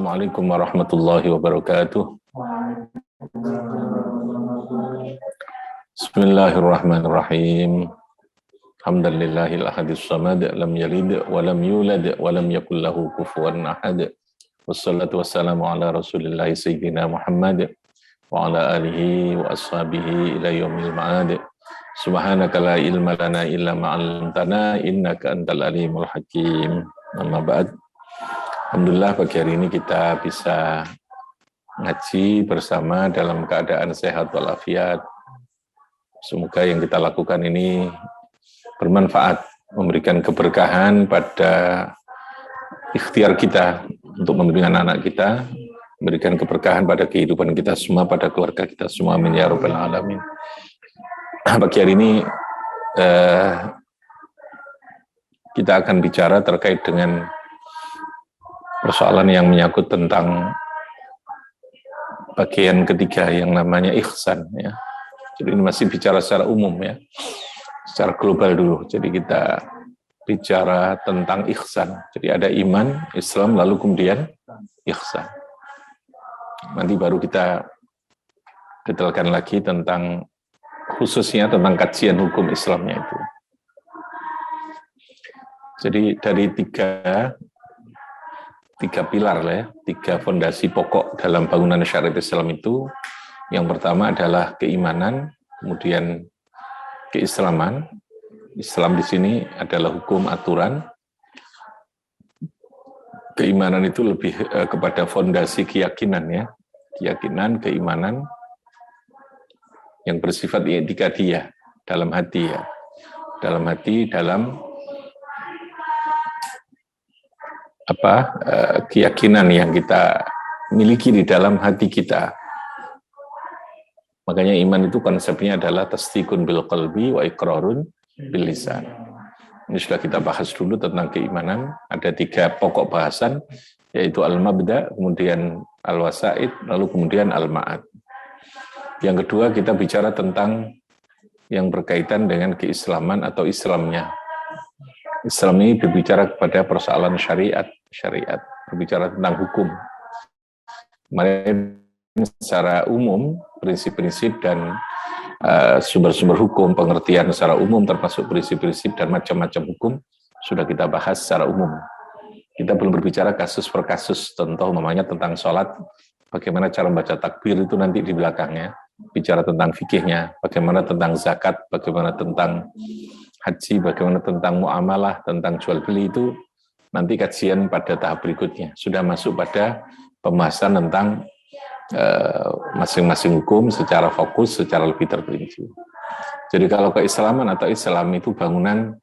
Assalamualaikum warahmatullahi wabarakatuh. Bismillahirrahmanirrahim. Alhamdulillahil ahadis samad, lam yalid wa lam yulad wa lam yakul lahu kufuwan ahad. Wassalatu wassalamu ala Rasulillah sayyidina Muhammad wa ala alihi wa ashabihi ila yaumil ma'ad. Subhanaka la ilma lana illa ma 'allamtana innaka antal alimul hakim. Amma ba'd. Alhamdulillah pagi hari ini kita bisa ngaji bersama dalam keadaan sehat walafiat. Semoga yang kita lakukan ini bermanfaat, memberikan keberkahan pada ikhtiar kita untuk membimbing anak-anak kita, memberikan keberkahan pada kehidupan kita semua, pada keluarga kita semua. Amin ya rabbal alamin. Pagi hari ini kita akan bicara terkait dengan persoalan yang menyangkut tentang bagian ketiga yang namanya ihsan, ya. Jadi ini masih bicara secara umum, ya, secara global dulu. Jadi kita bicara tentang ihsan. Jadi ada iman, Islam, lalu kemudian ihsan. Nanti baru kita detailkan lagi tentang khususnya tentang kajian hukum Islamnya itu. Jadi dari tiga pilar lah, ya, tiga fondasi pokok dalam bangunan syariat Islam itu. Yang pertama adalah keimanan, kemudian keislaman. Islam di sini adalah hukum aturan. Keimanan itu lebih kepada fondasi keyakinan, ya, keyakinan, keimanan yang bersifat i'tiqadiyah dalam hati, ya, dalam keyakinan yang kita miliki di dalam hati kita. Makanya iman itu konsepnya adalah tasdiqun bil qalbi wa iqrarun bil lisan. Ini sudah kita bahas dulu tentang keimanan. Ada tiga pokok bahasan, yaitu al-mabda, kemudian al-wasaid, lalu kemudian al-ma'ad. Yang kedua kita bicara tentang yang berkaitan dengan keislaman atau Islamnya. Islam ini berbicara kepada persoalan syariat, berbicara tentang hukum. Kemarin secara umum, prinsip-prinsip dan sumber-sumber hukum, pengertian secara umum termasuk prinsip-prinsip dan macam-macam hukum sudah kita bahas secara umum. Kita belum berbicara kasus per kasus, contoh namanya tentang sholat, bagaimana cara membaca takbir itu nanti di belakangnya, bicara tentang fikihnya, bagaimana tentang zakat, bagaimana tentang haji, bagaimana tentang muamalah, tentang jual beli itu nanti kajian pada tahap berikutnya. Sudah masuk pada pembahasan tentang masing-masing hukum secara fokus, secara lebih terperinci. Jadi kalau keislaman atau Islam itu bangunan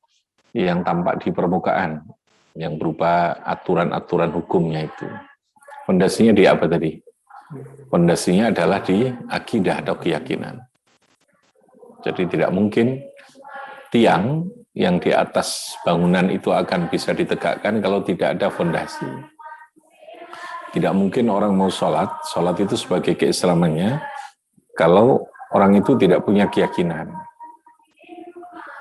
yang tampak di permukaan, yang berupa aturan-aturan hukumnya itu. Fondasinya di apa tadi? Fondasinya adalah di akidah atau keyakinan. Jadi tidak mungkin tiang yang di atas bangunan itu akan bisa ditegakkan kalau tidak ada fondasi. Tidak mungkin orang mau sholat itu sebagai keislamannya, kalau orang itu tidak punya keyakinan,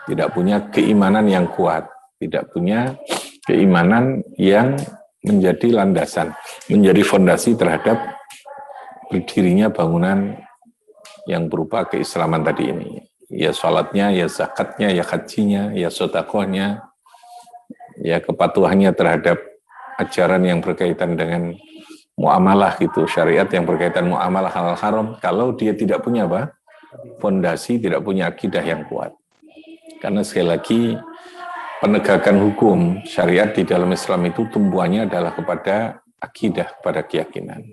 tidak punya keimanan yang kuat, tidak punya keimanan yang menjadi landasan, menjadi fondasi terhadap berdirinya bangunan yang berupa keislaman tadi ini. Ya sholatnya, ya zakatnya, ya hajinya, ya sedekahnya, ya kepatuhannya terhadap ajaran yang berkaitan dengan muamalah gitu, syariat yang berkaitan muamalah halal haram. Kalau dia tidak punya fondasi, tidak punya akidah yang kuat. Karena sekali lagi penegakan hukum syariat di dalam Islam itu tumbuhannya adalah kepada akidah, kepada keyakinan.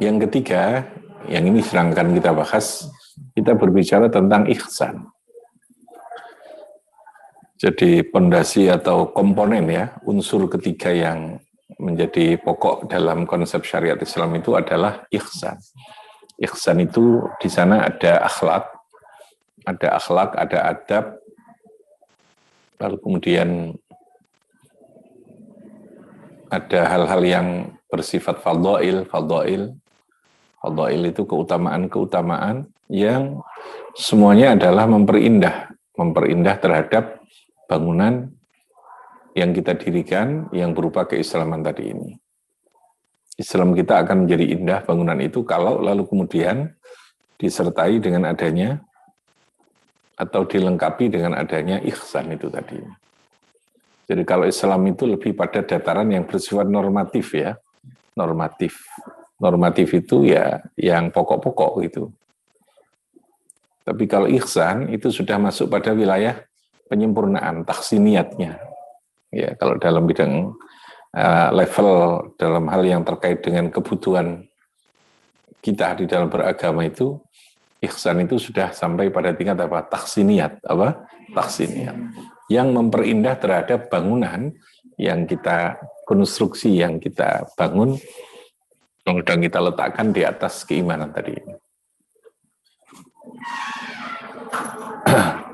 Yang ketiga, yang ini sedang akan kita bahas, kita berbicara tentang ihsan. Jadi pondasi atau komponen, ya, unsur ketiga yang menjadi pokok dalam konsep syariat Islam itu adalah ihsan. Ihsan itu di sana ada akhlak, ada adab, lalu kemudian ada hal-hal yang bersifat fadhail. Fadhail itu keutamaan-keutamaan yang semuanya adalah memperindah terhadap bangunan yang kita dirikan yang berupa keislaman tadi ini. Islam kita akan menjadi indah bangunan itu kalau lalu kemudian disertai dengan adanya atau dilengkapi dengan adanya ihsan itu tadi. Jadi kalau Islam itu lebih pada dataran yang bersifat normatif ya, normatif. Normatif itu ya yang pokok-pokok gitu. Tapi kalau ihsan itu sudah masuk pada wilayah penyempurnaan, taksiniatnya. Ya, kalau dalam bidang level dalam hal yang terkait dengan kebutuhan kita di dalam beragama itu, ihsan itu sudah sampai pada tingkat apa? Taksiniat, apa? Taksiniat. Yang memperindah terhadap bangunan yang kita konstruksi, yang kita bangun, yang sedang kita letakkan di atas keimanan tadi.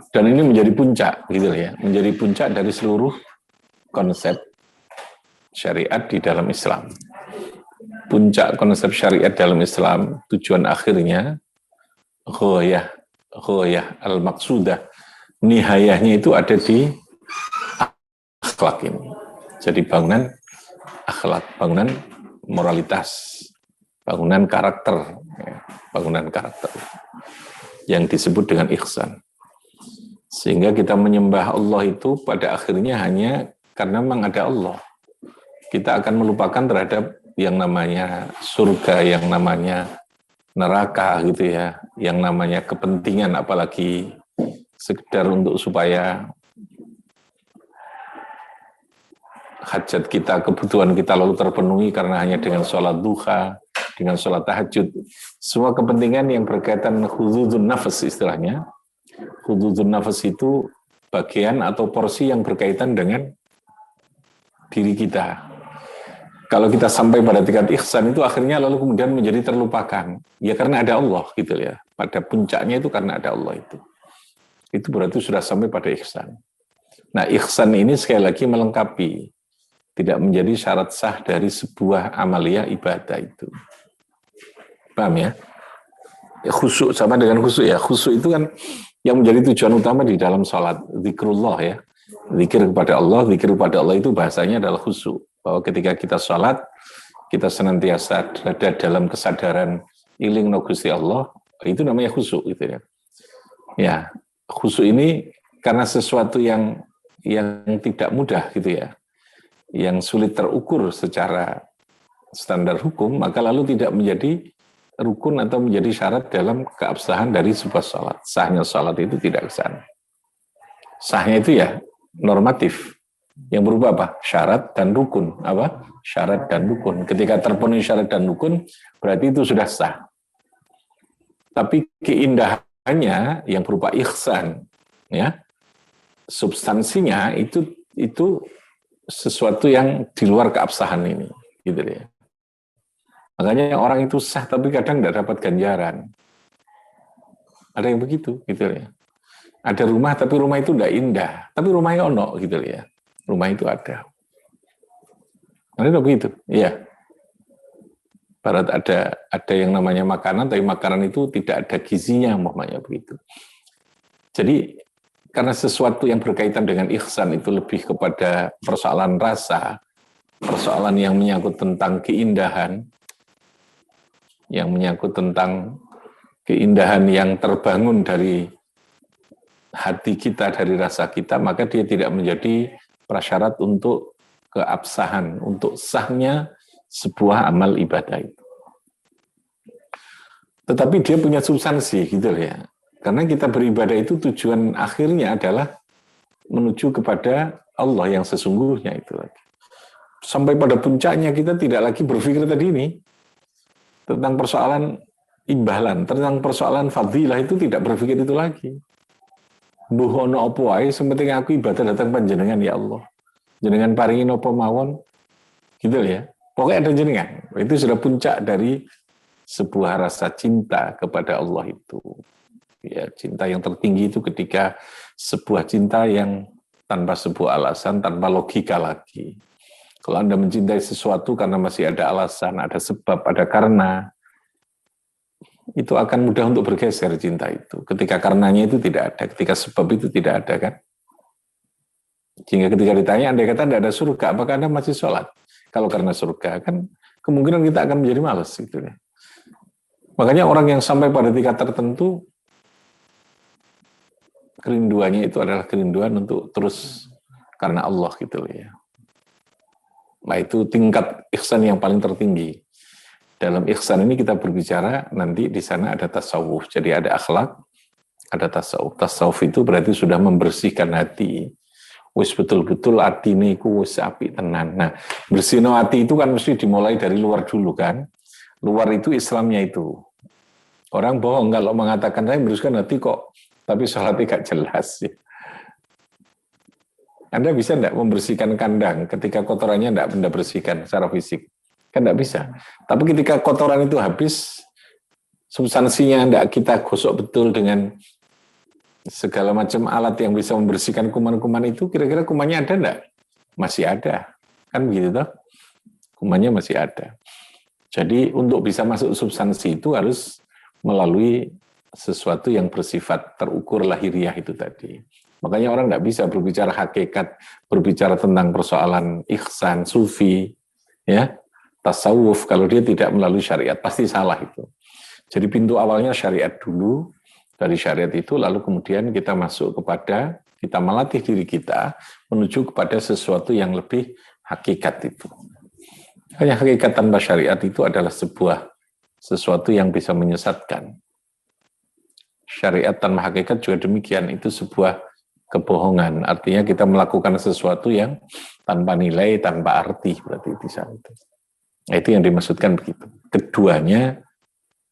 Dan ini menjadi puncak, gitu ya, menjadi puncak dari seluruh konsep syariat di dalam Islam. Puncak konsep syariat dalam Islam, tujuan akhirnya, ghoyah al-maqsudah, nihayahnya itu ada di akhlak ini. Jadi bangunan akhlak, bangunan moralitas, bangunan karakter, yang disebut dengan ihsan. Sehingga kita menyembah Allah itu pada akhirnya hanya karena memang ada Allah. Kita akan melupakan terhadap yang namanya surga, yang namanya neraka gitu ya, yang namanya kepentingan, apalagi sekedar untuk supaya hajat kita, kebutuhan kita lalu terpenuhi karena hanya dengan sholat duha, dengan sholat tahajud. Semua kepentingan yang berkaitan hududun nafas istilahnya. Hududun nafas itu bagian atau porsi yang berkaitan dengan diri kita. Kalau kita sampai pada tingkat ihsan itu akhirnya lalu kemudian menjadi terlupakan. Ya karena ada Allah gitu ya. Pada puncaknya itu karena ada Allah itu. Itu berarti sudah sampai pada ihsan. Nah ihsan ini sekali lagi melengkapi. Tidak menjadi syarat sah dari sebuah amalia ibadah itu. Paham ya? Khusyuk sama dengan khusyuk ya. Khusyuk itu kan yang menjadi tujuan utama di dalam sholat. Zikrullah ya. Zikir kepada Allah itu bahasanya adalah khusyuk. Bahwa ketika kita sholat, kita senantiasa ada dalam kesadaran iling no Gusti Allah, itu namanya khusyuk gitu ya. Ya, khusyuk ini karena sesuatu yang tidak mudah gitu ya. Yang sulit terukur secara standar hukum, maka lalu tidak menjadi rukun atau menjadi syarat dalam keabsahan dari sebuah sholat. Sahnya sholat itu tidak ke sana. Sahnya itu ya normatif. Yang berubah apa? Syarat dan rukun. Apa? Syarat dan rukun. Ketika terpenuhi syarat dan rukun, berarti itu sudah sah. Tapi keindahannya yang berupa ihsan, ya, substansinya itu sesuatu yang di luar keabsahan ini, gitu ya. Makanya orang itu sah tapi kadang tidak dapat ganjaran. Ada yang begitu, gitu ya. Ada rumah tapi rumah itu tidak indah, tapi rumahnya ono, gitu ya. Rumah itu ada. Ada begitu, iya. Barat ada yang namanya makanan, tapi makanan itu tidak ada gizinya, umpamanya begitu. Jadi karena sesuatu yang berkaitan dengan ihsan itu lebih kepada persoalan rasa, persoalan yang menyangkut tentang keindahan, yang menyangkut tentang keindahan yang terbangun dari hati kita, dari rasa kita, maka dia tidak menjadi prasyarat untuk keabsahan, untuk sahnya sebuah amal ibadah itu. Tetapi dia punya substansi gitu ya. Karena kita beribadah itu tujuan akhirnya adalah menuju kepada Allah yang sesungguhnya itu lagi. Sampai pada puncaknya kita tidak lagi berpikir tadi ini tentang persoalan imbalan, tentang persoalan fadilah itu tidak berpikir itu lagi. Buhono opo wae, sementing aku ibadah datang panjenengan ya Allah. Jenengan paringi napa mawon, gitu ya. Pokoknya ada jenengan. Itu sudah puncak dari sebuah rasa cinta kepada Allah itu. Ya, cinta yang tertinggi itu ketika sebuah cinta yang tanpa sebuah alasan, tanpa logika lagi. Kalau Anda mencintai sesuatu karena masih ada alasan, ada sebab, ada karena, itu akan mudah untuk bergeser cinta itu. Ketika karenanya itu tidak ada, ketika sebab itu tidak ada kan. Sehingga ketika ditanya, andai kata tidak ada surga, apakah Anda masih sholat? Kalau karena surga, kan kemungkinan kita akan menjadi malas. Gitu ya. Makanya orang yang sampai pada tingkat tertentu, kerinduannya itu adalah kerinduan untuk terus karena Allah gitu ya. Nah itu tingkat ihsan yang paling tertinggi. Dalam ihsan ini kita berbicara nanti di sana ada tasawuf. Jadi ada akhlak, ada tasawuf. Tasawuf itu berarti sudah membersihkan hati. Wis betul-betul hati ini wis api tenan. Nah, bersihno hati itu kan mesti dimulai dari luar dulu kan. Luar itu Islamnya itu. Orang bohong kalau mengatakan saya membersihkan hati kok, tapi sholatnya gak jelas. Anda bisa enggak membersihkan kandang ketika kotorannya enggak Anda bersihkan secara fisik? Kan enggak bisa. Tapi ketika kotoran itu habis, substansinya enggak kita gosok betul dengan segala macam alat yang bisa membersihkan kuman-kuman itu, kira-kira kumannya ada enggak? Masih ada. Kan begitu toh? Kumannya masih ada. Jadi untuk bisa masuk substansi itu harus melalui sesuatu yang bersifat terukur lahiriah itu tadi. Makanya orang tidak bisa berbicara hakikat, berbicara tentang persoalan ihsan, sufi, ya, tasawuf, kalau dia tidak melalui syariat, pasti salah itu. Jadi pintu awalnya syariat dulu, dari syariat itu lalu kemudian kita masuk kepada, kita melatih diri kita menuju kepada sesuatu yang lebih hakikat itu. Hanya hakikat tanpa syariat itu adalah sesuatu yang bisa menyesatkan. Syariat tanpa hakikat juga demikian, itu sebuah kebohongan. Artinya kita melakukan sesuatu yang tanpa nilai, tanpa arti, berarti di sana itu. Nah, itu yang dimaksudkan begitu. Keduanya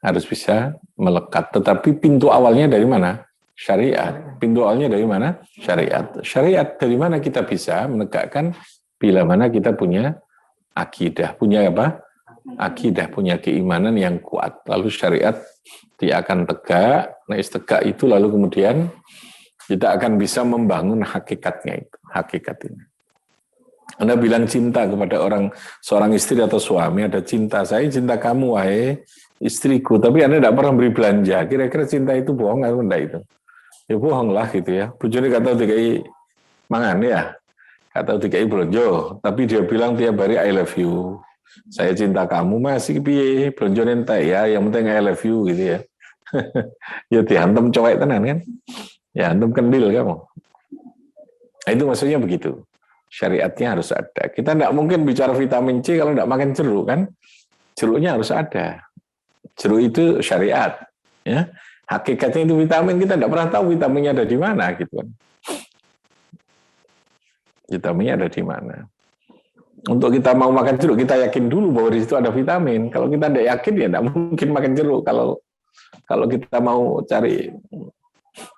harus bisa melekat. Tetapi pintu awalnya dari mana? Syariat. Pintu awalnya dari mana? Syariat. Syariat dari mana kita bisa menegakkan bila mana kita punya akidah. Punya apa? Akidah, punya keimanan yang kuat. Lalu syariat dia akan tegak. Nah, tegak itu lalu kemudian kita akan bisa membangun hakikatnya itu, hakikat ini. Anda bilang cinta kepada seorang istri atau suami, ada cinta, saya cinta kamu, wahai istriku, tapi Anda tidak pernah beri belanja. Kira-kira cinta itu bohong atau enggak itu? Ya bohong lah gitu ya. Bojone gak tahu dikai mangan ya, gak tahu dikai blonjo, tapi dia bilang tiap hari I love you. Saya cinta kamu, masih piye blonjo entek ya, yang penting I love you gitu ya. Ya dihantam cowek tenan kan? Ya, antum kendil kamu. Nah, itu maksudnya begitu. Syariatnya harus ada. Kita tidak mungkin bicara vitamin C kalau tidak makan jeruk kan? Jeruknya harus ada. Jeruk itu syariat. Ya, hakikatnya itu vitamin. Kita tidak pernah tahu vitaminnya ada di mana gitu kan. Vitaminnya ada di mana. Untuk kita mau makan jeruk, kita yakin dulu bahwa di situ ada vitamin. Kalau kita tidak yakin, ya tidak mungkin makan jeruk. Kalau kita mau cari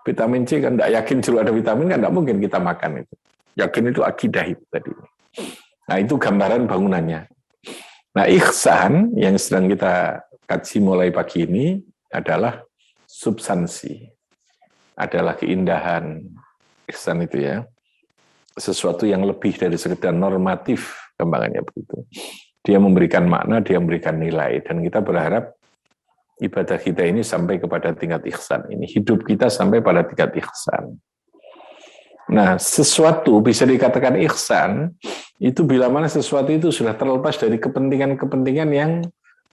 vitamin C kan tidak yakin jeruk ada vitamin kan tidak mungkin kita makan itu. Yakin itu akidah itu tadi. Nah itu gambaran bangunannya. Nah ihsan yang sedang kita kaji mulai pagi ini adalah substansi, adalah keindahan. Ihsan itu ya sesuatu yang lebih dari sekedar normatif, gambarannya begitu. Dia memberikan makna, dia memberikan nilai, dan kita berharap ibadah kita ini sampai kepada tingkat ihsan ini. Hidup kita sampai pada tingkat ihsan. Nah, sesuatu bisa dikatakan ihsan, itu bila mana sesuatu itu sudah terlepas dari kepentingan-kepentingan yang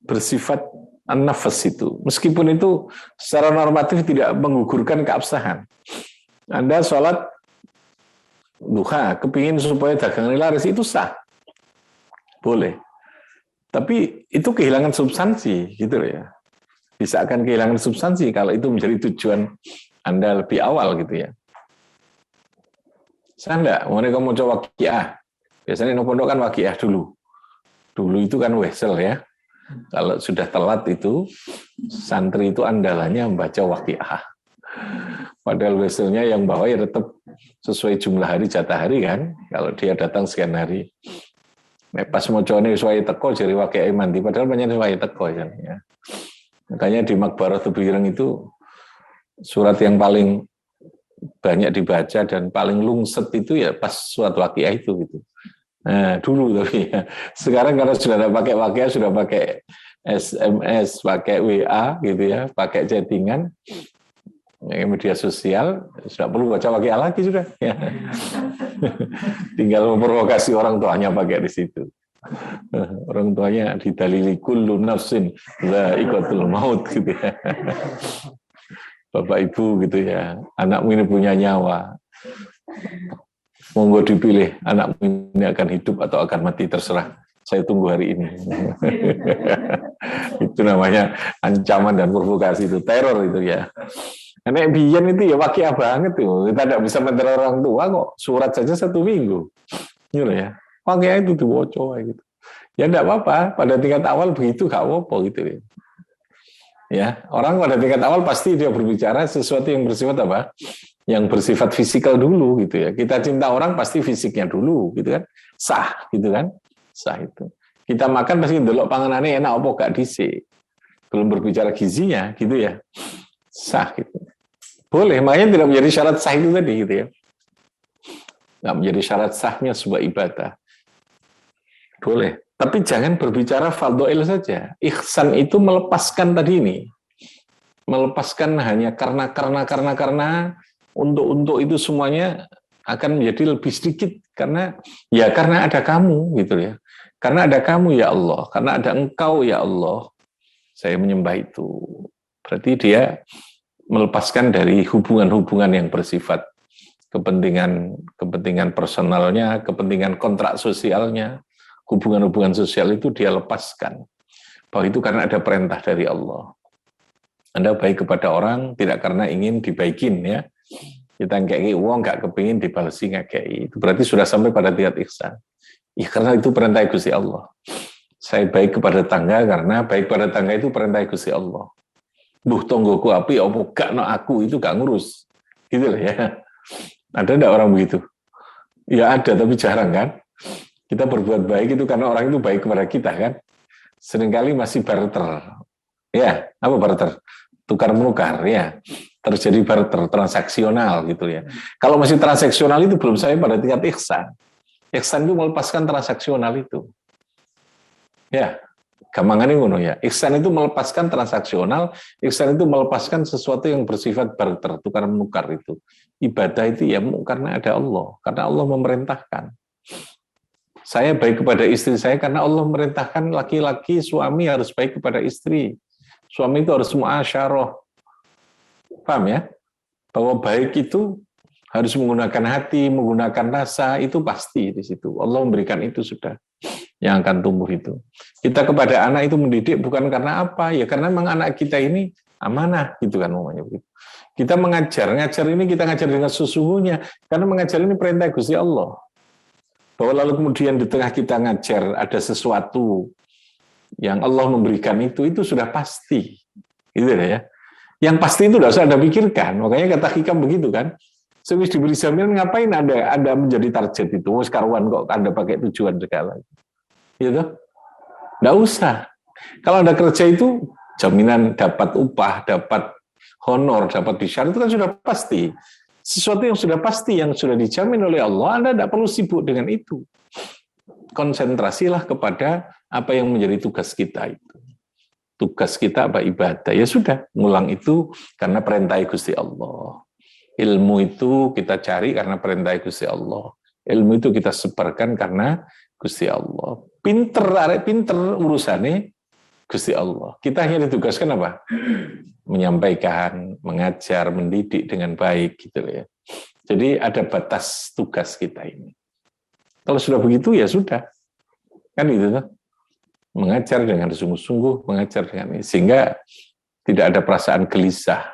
bersifat an-nafas itu. Meskipun itu secara normatif tidak menggugurkan keabsahan. Anda sholat duha, kepingin supaya dagangan laris, itu sah. Boleh. Tapi itu kehilangan substansi, gitu ya. Bisa akan kehilangan substansi kalau itu menjadi tujuan Anda lebih awal gitu ya. Saya enggak, mereka mau coba waqiah. Biasanya di pondok kan waqiah dulu. Dulu itu kan wesel ya. Kalau sudah telat itu, santri itu andalannya membaca waqiah. Padahal weselnya yang bawa ya tetap sesuai jumlah hari, jatah hari kan. Kalau dia datang sekian hari. Pas mau coba sesuai teko, jadi waqiah mandi. Padahal banyak sesuai teko ya. Makanya di Makbaratul Birang itu surat yang paling banyak dibaca dan paling lungset itu ya pas suatu waqiah itu gitu. Nah, dulu tapi ya. Sekarang karena sudah ada pakai waqiah, sudah pakai SMS, pakai WA gitu ya, pakai chattingan, media sosial, sudah perlu baca waqiah lagi sudah. Ya. Tinggal memprovokasi orang tuanya pakai di situ. Orang tuanya didalili kullu nafsin dha'iqatul maut gitu ya. Bapak Ibu gitu ya, anakmu ini punya nyawa. Monggo dipilih, anakmu ini akan hidup atau akan mati, terserah. Saya tunggu hari ini. Itu namanya ancaman dan provokasi, itu teror itu ya. Nek biyen itu ya wakia banget tuh. Kita tidak bisa meneror orang tua kok. Surat saja 1 minggu. Gitu ya. Wakia itu diwoco gitu. Ya enggak apa-apa, pada tingkat awal begitu gak apa-apa gitu ya. Ya, orang pada tingkat awal pasti dia berbicara sesuatu yang bersifat apa? Yang bersifat fisikal dulu gitu ya. Kita cinta orang pasti fisiknya dulu gitu kan. Sah gitu kan. Sah itu. Kita makan pasti delok panganane enak apa gak dhisik. Belum berbicara gizinya gitu ya. Sah gitu. Boleh, makanya tidak menjadi syarat sah itu tadi gitu ya. Nggak menjadi syarat sahnya sebuah ibadah. Boleh. Tapi jangan berbicara fardhu saja. Ihsan itu melepaskan tadi ini. Melepaskan hanya karena untuk itu semuanya akan menjadi lebih sedikit karena ada kamu gitu ya. Karena ada kamu ya Allah, karena ada Engkau ya Allah. Saya menyembah itu. Berarti dia melepaskan dari hubungan-hubungan yang bersifat kepentingan personalnya, kepentingan kontrak sosialnya. Hubungan-hubungan sosial itu dia lepaskan. Bahwa itu karena ada perintah dari Allah. Anda baik kepada orang tidak karena ingin dibaikin ya. Kita ngekei uang nggak kepingin dibalesi ngekei. Itu berarti sudah sampai pada tingkat ihsan. Ya karena itu perintah Gusti Allah. Saya baik kepada tangga karena baik pada tangga itu perintah Gusti Allah. Buh tonggoku api opo gak no aku itu gak ngurus. Gitu loh ya. Ada enggak orang begitu? Ya ada tapi jarang kan. Kita berbuat baik itu karena orang itu baik kepada kita kan. Seringkali masih barter. Ya, apa barter? Tukar menukar ya. Terjadi barter transaksional gitu ya. Kalau masih transaksional itu belum sampai pada tingkat ihsan. Ihsan itu melepaskan transaksional itu. Ya, gampangannya ngono ya. Ihsan itu melepaskan transaksional, ihsan itu melepaskan sesuatu yang bersifat barter, tukar menukar itu. Ibadah itu ya karena ada Allah, karena Allah memerintahkan. Saya baik kepada istri saya karena Allah memerintahkan laki-laki, suami harus baik kepada istri. Suami itu harus muasyarah. Paham ya? Bahwa baik itu harus menggunakan hati, menggunakan rasa, itu pasti di situ. Allah memberikan itu sudah. Yang akan tumbuh itu. Kita kepada anak itu mendidik bukan karena apa? Ya karena memang anak kita ini amanah gitu kan namanya begitu. Kita ngajar ini kita ngajar dengan sesungguhnya karena mengajar ini perintah Gusti Allah. Bahwa lalu kemudian di tengah kita ngajar ada sesuatu yang Allah memberikan itu sudah pasti. Gitu ya. Yang pasti itu sudah usah Anda pikirkan. Makanya kata hikam begitu kan. Sebelum diberi jaminan ngapain Anda menjadi target itu? Sekarwan kok Anda pakai tujuan segala. Gitu. Nggak usah. Kalau Anda kerja itu jaminan dapat upah, dapat honor, dapat disyarat itu kan sudah pasti. Sesuatu yang sudah pasti, yang sudah dijamin oleh Allah, Anda tidak perlu sibuk dengan itu. Konsentrasilah kepada apa yang menjadi tugas kita itu. Tugas kita apa? Ibadah. Ya sudah, ngulang itu karena perintah Gusti Allah. Ilmu itu kita cari karena perintah Gusti Allah. Ilmu itu kita sebarkan karena Gusti Allah. Pinter urusannya Gusti Allah. Kita hanya ditugaskan apa? Menyampaikan, mengajar, mendidik dengan baik gitu ya. Jadi ada batas tugas kita ini. Kalau sudah begitu ya sudah. Kan itu tuh. Mengajar dengan sungguh-sungguh, mengajar dengan ini. Sehingga tidak ada perasaan gelisah.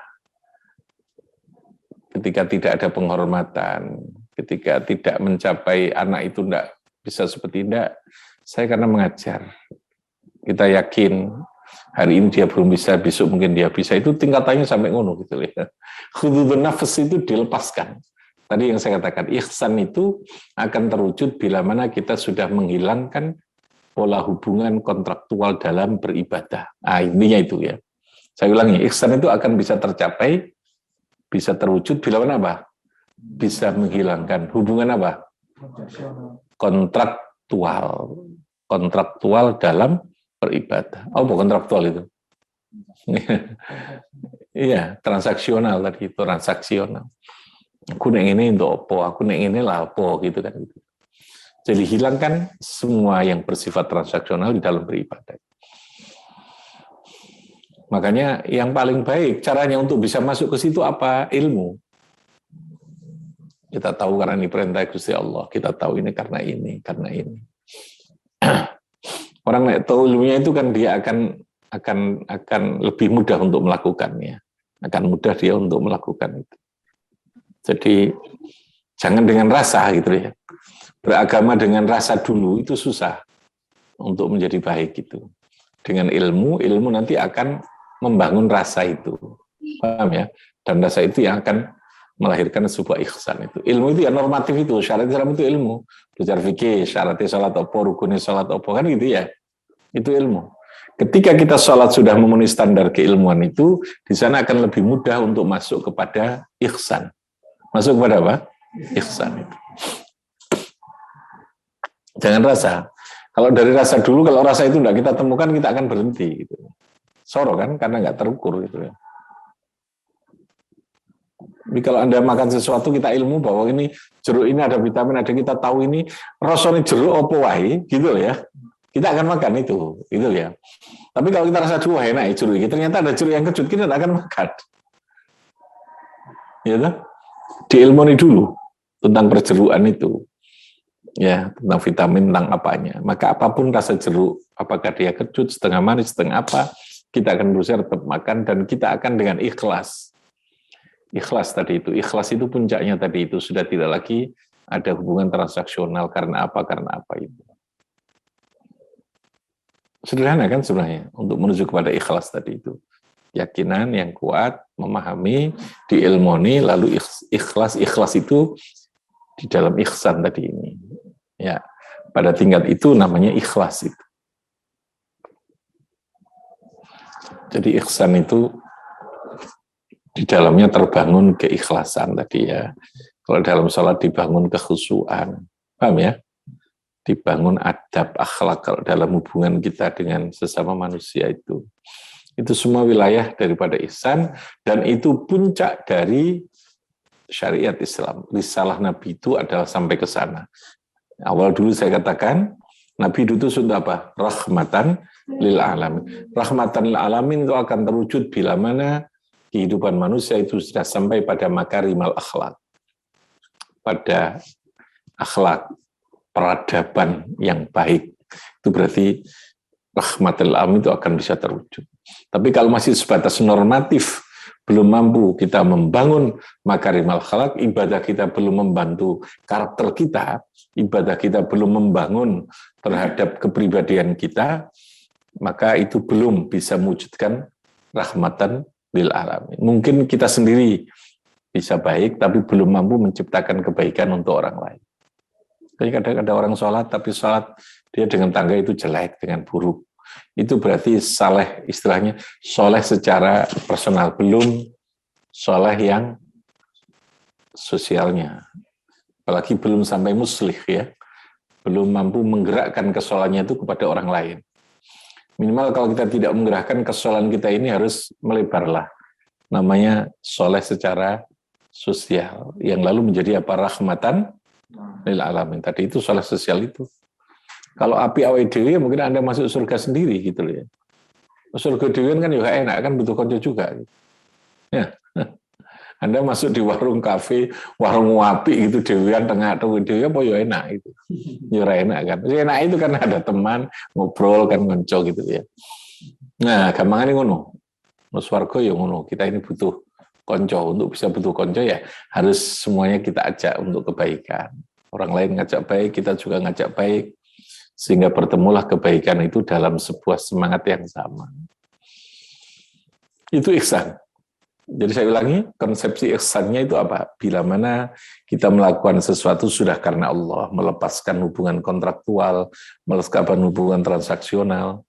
Ketika tidak ada penghormatan, ketika tidak mencapai anak itu tidak bisa seperti tidak, saya karena mengajar. Kita yakin hari ini dia belum bisa, besok mungkin dia bisa. Itu tingkatannya sampai ngono gitu ya. Hududun nafas itu dilepaskan. Tadi yang saya katakan, ihsan itu akan terwujud bila mana kita sudah menghilangkan pola hubungan kontraktual dalam beribadah. Intinya itu ya. Saya ulangi, ihsan itu akan bisa tercapai, bisa terwujud bila mana apa? Bisa menghilangkan hubungan apa? Kontraktual dalam beribadah. Apa kontraktual itu? Iya, transaksional tadi, transaksional. Aku nek ini untuk apa, aku nek ini lah apa, gitu kan. Jadi hilangkan semua yang bersifat transaksional di dalam beribadah. Makanya yang paling baik caranya untuk bisa masuk ke situ apa? Ilmu. Kita tahu karena ini perintah Gusti Allah, kita tahu ini karena ini, karena ini. Orang yang tahu ilmunya itu kan dia akan lebih mudah untuk melakukannya. Akan mudah dia untuk melakukan itu. Jadi jangan dengan rasa gitu ya. Beragama dengan rasa dulu itu susah untuk menjadi baik gitu. Dengan ilmu nanti akan membangun rasa itu. Paham ya? Dan rasa itu yang akan melahirkan sebuah ihsan itu. Ilmu itu ya normatif itu, syarat Islam itu ilmu. Belajar fikih, syaratnya salat apa, rukunnya salat apa, kan gitu ya. Itu ilmu. Ketika kita salat sudah memenuhi standar keilmuan itu, di sana akan lebih mudah untuk masuk kepada ihsan. Masuk kepada apa? Ihsan itu. Jangan rasa. Kalau dari rasa dulu, kalau rasa itu tidak kita temukan, kita akan berhenti. Gitu. Soro kan, karena nggak terukur. Gitu ya. Jadi kalau Anda makan sesuatu, kita ilmu bahwa ini jeruk ini ada vitamin, ada kita tahu ini, rasanya jeruk apa wae, gitu ya. Kita akan makan itu, gitu ya. Tapi kalau kita rasa dulu enak ya jeruk ini, ternyata ada jeruk yang kejut, kita tidak akan makan. Ya, diilmoni dulu tentang perjeruan itu. Ya, tentang vitamin, tentang apanya. Maka apapun rasa jeruk, apakah dia kecut, setengah manis, setengah apa, kita akan berusaha tetap makan dan kita akan dengan ikhlas. Ikhlas tadi itu. Ikhlas itu puncaknya tadi itu sudah tidak lagi ada hubungan transaksional karena apa itu. Sederhana kan sebenarnya untuk menuju kepada ikhlas tadi itu. Keyakinan yang kuat, memahami, diilmoni, lalu ikhlas itu di dalam ihsan tadi ini. Ya, pada tingkat itu namanya ikhlas itu. Jadi ihsan itu di dalamnya terbangun keikhlasan tadi ya. Kalau dalam sholat dibangun kekhusyuan, paham ya? Dibangun adab, akhlak kalau dalam hubungan kita dengan sesama manusia itu. Itu semua wilayah daripada ihsan dan itu puncak dari syariat Islam. Risalah Nabi itu adalah sampai ke sana. Awal dulu saya katakan, Nabi itu sudah apa? Rahmatan lil alamin. Rahmatan lil alamin itu akan terwujud bila mana kehidupan manusia itu sudah sampai pada makarimal akhlak. Pada akhlak, peradaban yang baik. Itu berarti rahmatan lil alamin itu akan bisa terwujud. Tapi kalau masih sebatas normatif, belum mampu kita membangun makarimal akhlak, ibadah kita belum membantu karakter kita, ibadah kita belum membangun terhadap kepribadian kita, maka itu belum bisa mewujudkan rahmatan lil alamin. Mungkin kita sendiri bisa baik, tapi belum mampu menciptakan kebaikan untuk orang lain. Jadi kadang ada orang sholat, tapi sholat dia dengan tangga itu jelek, dengan buruk. Itu berarti saleh, istilahnya soleh secara personal, belum soleh yang sosialnya. Apalagi belum sampai muslih ya, belum mampu menggerakkan kesolannya itu kepada orang lain. Minimal kalau kita tidak menggerakkan kesolan kita ini harus melebarlah. Namanya soleh secara sosial, yang lalu menjadi apa? Rahmatan lil alamin. Tadi itu soleh sosial itu. Kalau api awake dhewe mungkin Anda masuk surga sendiri gitu loh ya. Surga dhewe kan juga enak kan butuh konco juga. Ya. Anda masuk di warung kafe, warung wapi gitu dhewean tengah dhewe apa ya enak itu. Ya enak kan. Ya enak itu kan ada teman ngobrol kan konco gitu ya. Nah, gampangane ngono. Nus warga ya ngono. Kita ini butuh konco, untuk bisa butuh konco ya harus semuanya kita ajak untuk kebaikan. Orang lain ngajak baik, kita juga ngajak baik. Sehingga bertemulah kebaikan itu dalam sebuah semangat yang sama. Itu ihsan. Jadi saya ulangi, konsepsi ihsannya itu apa? Bila mana kita melakukan sesuatu sudah karena Allah, melepaskan hubungan kontraktual, melepaskan hubungan transaksional,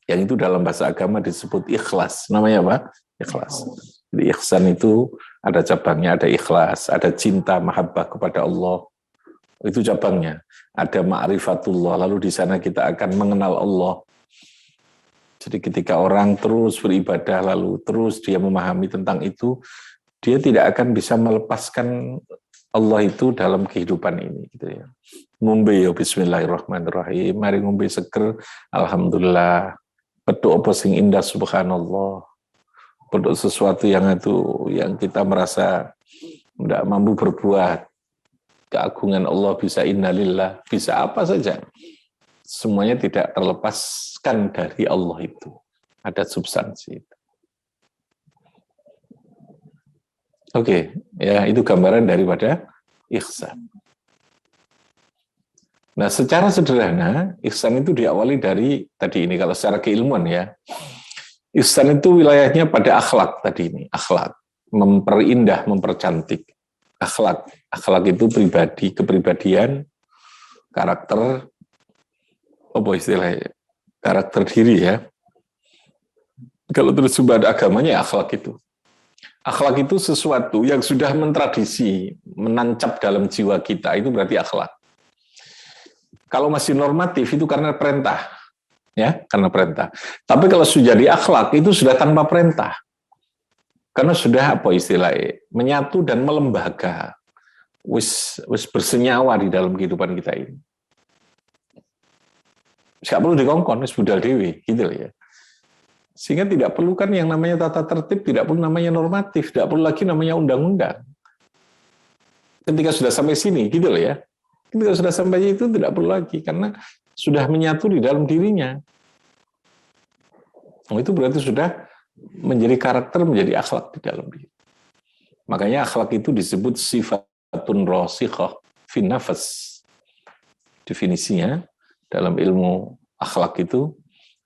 yang itu dalam bahasa agama disebut ikhlas. Namanya apa? Ikhlas. Jadi ihsan itu ada cabangnya, ada ikhlas, ada cinta, mahabbah kepada Allah. Itu cabangnya. Ada ma'rifatullah, lalu di sana kita akan mengenal Allah. Jadi ketika orang terus beribadah, lalu terus dia memahami tentang itu, dia tidak akan bisa melepaskan Allah itu dalam kehidupan ini, gitu ya. Ngombe ya bismillahirrahmanirrahim, mari ngombe seger, alhamdulillah. Beduk apa sing indah subhanallah. Beduk sesuatu yang kita merasa tidak mampu berbuat. Keagungan Allah bisa innalillah, bisa apa saja. Semuanya tidak terlepaskan dari Allah itu. Ada substansi itu. Oke, ya itu gambaran daripada ihsan. Nah, secara sederhana, ihsan itu diawali dari tadi ini, kalau secara keilmuan ya, ihsan itu wilayahnya pada akhlak tadi ini, akhlak, memperindah, mempercantik. Akhlak itu pribadi, kepribadian, karakter, apa istilahnya, karakter diri ya. Kalau terus ada agamanya, akhlak itu. Akhlak itu sesuatu yang sudah mentradisi, menancap dalam jiwa kita, itu berarti akhlak. Kalau masih normatif itu karena perintah, ya, karena perintah. Tapi kalau sudah jadi akhlak itu sudah tanpa perintah, karena sudah apa istilahnya, menyatu dan melembaga, wis bersenyawa di dalam kehidupan kita ini. Nggak perlu dikongkon, wis budal dewi, gitu ya. Sehingga tidak perlu kan yang namanya tata tertib, tidak perlu namanya normatif, tidak perlu lagi namanya undang-undang. Ketika sudah sampai sini, gitu loh ya. Ketika sudah sampai itu tidak perlu lagi, karena sudah menyatu di dalam dirinya. Itu berarti sudah menjadi karakter, menjadi akhlak di dalam diri. Makanya akhlak itu disebut sifatun rasikhah fin nafas. Definisinya dalam ilmu akhlak itu,